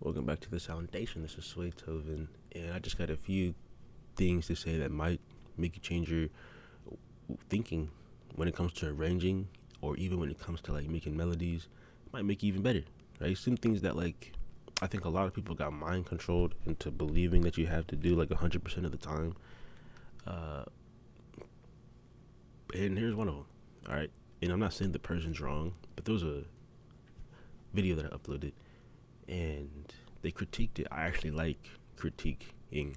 Welcome back to the Foundation. This is Swaytoven, and I just got a few things to say that might make you change your thinking when it comes to arranging, or even when it comes to like making melodies. It might make you even better, right? Some things that like I think a lot of people got mind controlled into believing that you have to do like 100% of the time. Uh, and here's one of them. All right, and I'm not saying the person's wrong, but there was a video that I uploaded and they critiqued it. I actually like critiquing.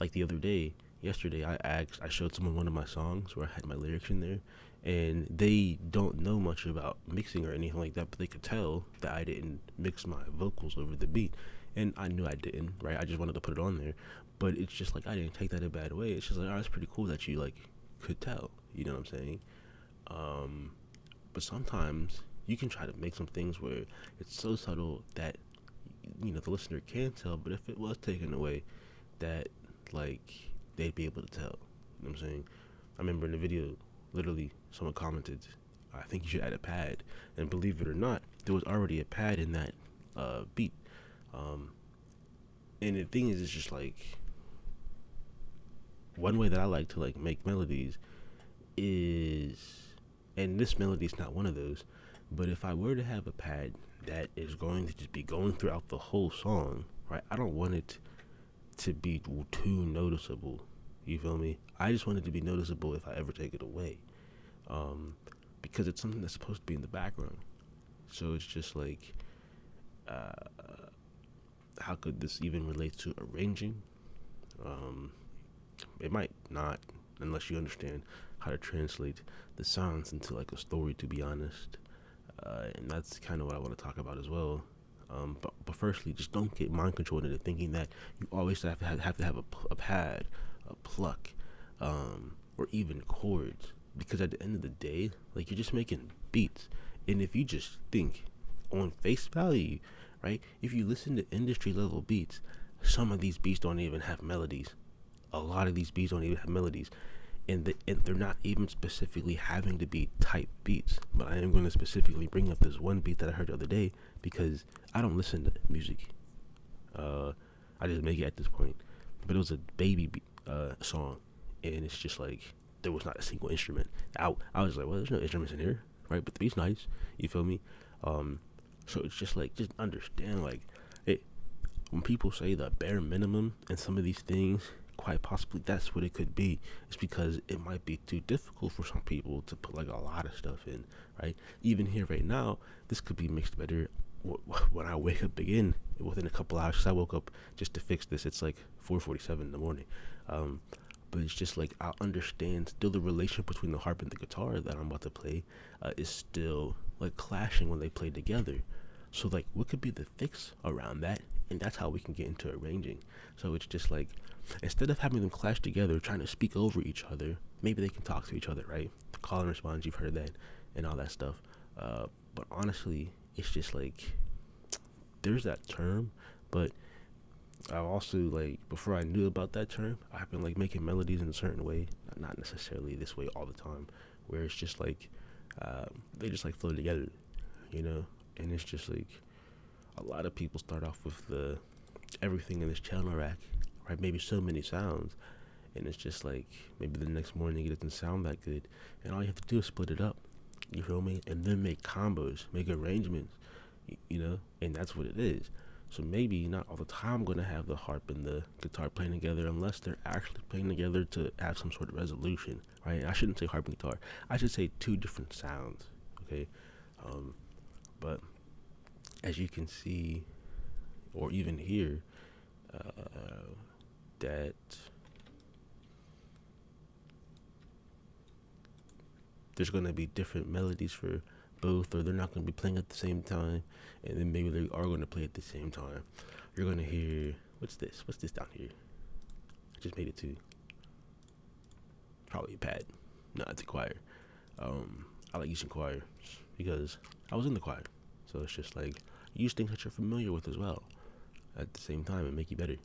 Like the other day, yesterday, I showed someone one of my songs where I had my lyrics in there, and they don't know much about mixing or anything like that, but they could tell that I didn't mix my vocals over the beat, and I knew I didn't. Right? I just wanted to put it on there, but it's just like I didn't take that a bad way. It's just like, oh, it's pretty cool that you like could tell. You know what I'm saying? Um, but sometimes you can try to make some things where it's so subtle that the listener can tell, but if it was taken away, that like they'd be able to tell. You know what I'm saying? I remember in the video, literally someone commented, "I think you should add a pad," and believe it or not, there was already a pad in that beat. Um, and the thing is, it's just like one way that I like to like make melodies is, and this melody is not one of those, but if I were to have a pad that is going to just be going throughout the whole song, right? I don't want it to be too noticeable. You feel me? I just want it to be noticeable if I ever take it away, um, because it's something that's supposed to be in the background. So it's just like, uh, how could this even relate to arranging? Um, it might not, unless you understand how to translate the sounds into like a story. To be honest, and that's kind of what I want to talk about as well. But firstly, just don't get mind controlled into thinking that you always have to have a pad, a pluck, or even chords. Because at the end of the day, like you're just making beats, and if you just think on face value, right? If you listen to industry level beats, some of these beats don't even have melodies. A lot of these beats don't even have melodies, and they're not even specifically having to be type beats. But I am going to specifically bring up this one beat that I heard the other day because I don't listen to music. I just make it at this point. But it was a baby song, and it's just like there was not a single instrument. I was like, well, there's no instruments in here, right? But the beat's nice. You feel me? So it's just like just understand like it when people say the bare minimum and some of these things, quite possibly that's what it could be. It's because it might be too difficult for some people to put like a lot of stuff in, right? Even here right now, this could be mixed better when I wake up again within a couple hours. 'Cause I woke up just to fix this. It's like 4:47 in the morning. Um, but it's just like I understand still the relation between the harp and the guitar that I'm about to play is still like clashing when they play together. So like, what could be the fix around that? And that's how we can get into arranging. So it's just like, instead of having them clash together, trying to speak over each other, maybe they can talk to each other, right? Call and response, you've heard that, and all that stuff. But honestly, it's just like, there's that term, but I also like before I knew about that term, I've been like making melodies in a certain way, not necessarily this way all the time, where it's just like they just like flow together, you know. And it's just like a lot of people start off with the everything in this channel rack, right? Maybe so many sounds, and it's just like maybe the next morning it doesn't sound that good, and all you have to do is split it up. You feel me? And then make combos, make arrangements, and that's what it is. So maybe not all the time I'm gonna have the harp and the guitar playing together unless they're actually playing together to have some sort of resolution, right? I shouldn't say harp and guitar. I should say two different sounds, okay? But as you can see, or even hear, that there's gonna be different melodies for both, or they're not gonna be playing at the same time, and then maybe they are gonna play at the same time. You're gonna hear what's this? What's this down here? I just made it too. Probably a pad. No, it's a choir. I like using choir because I was in the choir, so it's just like use things that you're familiar with as well at the same time and make you better.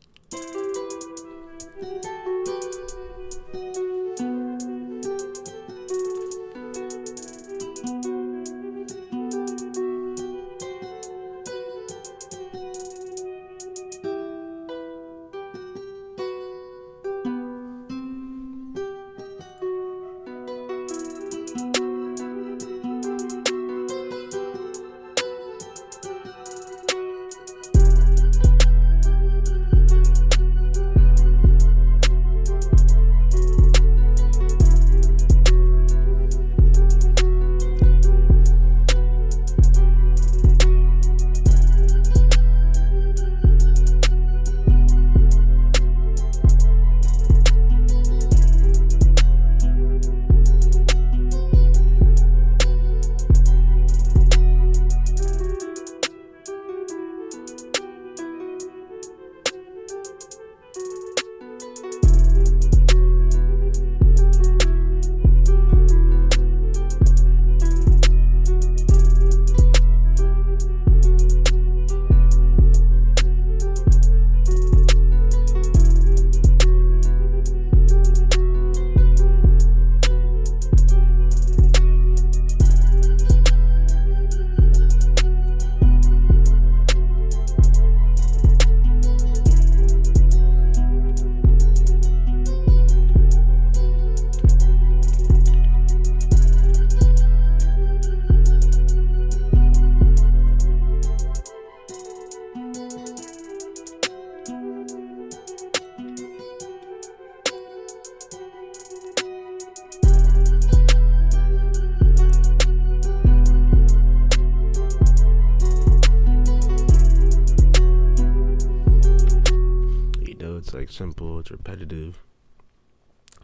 like simple, it's repetitive,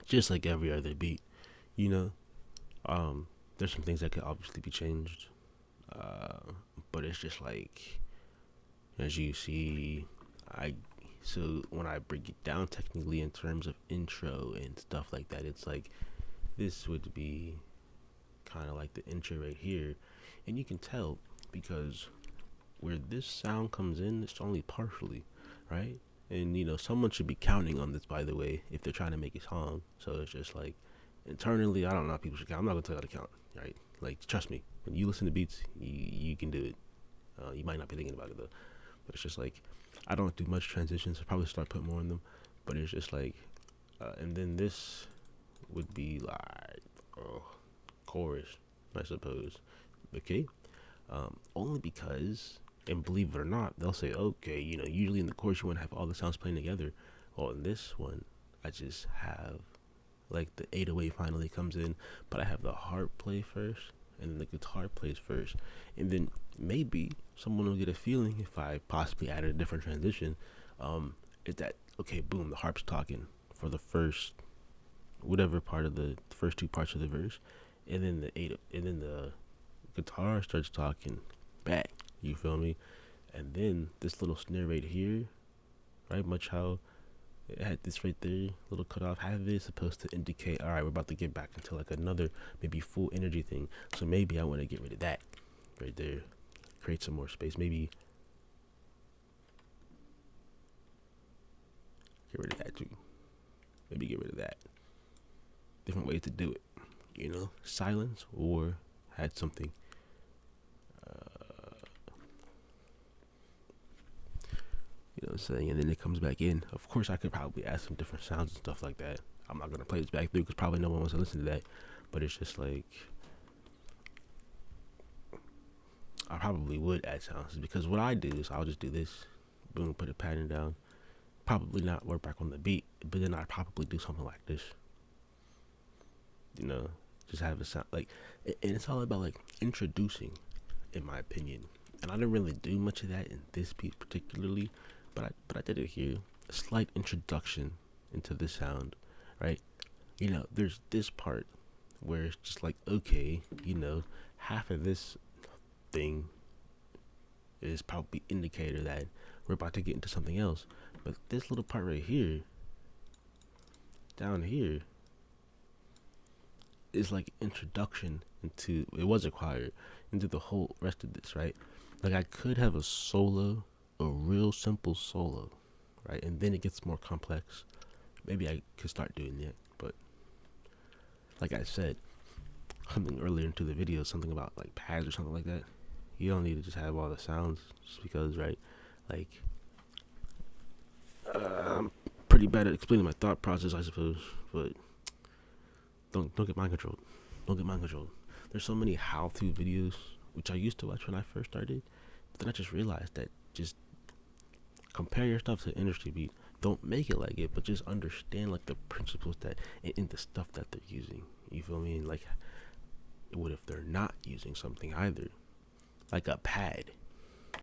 just like every other beat, you know. There's some things that could obviously be changed, but it's just like, as you see, so when I break it down technically in terms of intro and stuff like that, it's like this would be kind of like the intro right here, and you can tell because where this sound comes in, it's only partially, right? And someone should be counting on this, by the way, if they're trying to make a song. So it's just like internally, I don't know how people should count. I'm not gonna tell you how to count, right? Like, trust me, when you listen to beats, you can do it. You might not be thinking about it though, but it's just like I don't do much transitions. I probably start putting more in them, but it's just like, and then this would be like chorus, I suppose. Okay, only because, and believe it or not, they'll say, okay, usually in the chorus you want to have all the sounds playing together. Well, in this one, I just have like the 808 finally comes in, but I have the harp play first, and then the guitar plays first, and then maybe someone will get a feeling if I possibly added a different transition. Is that okay? Boom, the harp's talking for the first, whatever part of the first two parts of the verse, and then the guitar starts talking back. You feel me? And then this little snare right here, right? Much how it had this right there, little cut off half of it is supposed to indicate, all right, we're about to get back into like another maybe full energy thing. So maybe I want to get rid of that right there, create some more space. Maybe get rid of that too. Maybe get rid of that. Different ways to do it, silence or had something. You know what I'm saying? And then it comes back in. Of course, I could probably add some different sounds and stuff like that. I'm not going to play this back through because probably no one wants to listen to that. But it's just like, I probably would add sounds because what I do is I'll just do this. Boom, put a pattern down. Probably not work back on the beat, but then I probably do something like this. Just have a sound like, and it's all about like introducing, in my opinion. And I didn't really do much of that in this piece particularly, but I did it here. A slight introduction into the sound, right? There's this part where it's just like, okay, half of this thing is probably indicator that we're about to get into something else. But this little part right here, down here, is like introduction into, it was acquired into the whole rest of this, right? Like I could have a solo, a real simple solo, right? And then it gets more complex. Maybe I could start doing that, but like I said, something earlier into the video, something about like pads or something like that. You don't need to just have all the sounds just because, right? Like, I'm pretty bad at explaining my thought process, I suppose, but don't get mind controlled. Don't get mind controlled. There's so many how-to videos, which I used to watch when I first started, but then I just realized that just compare your stuff to industry beat. Don't make it like it, but just understand like the principles that in the stuff that they're using. You feel me? And like, what if they're not using something either? Like a pad.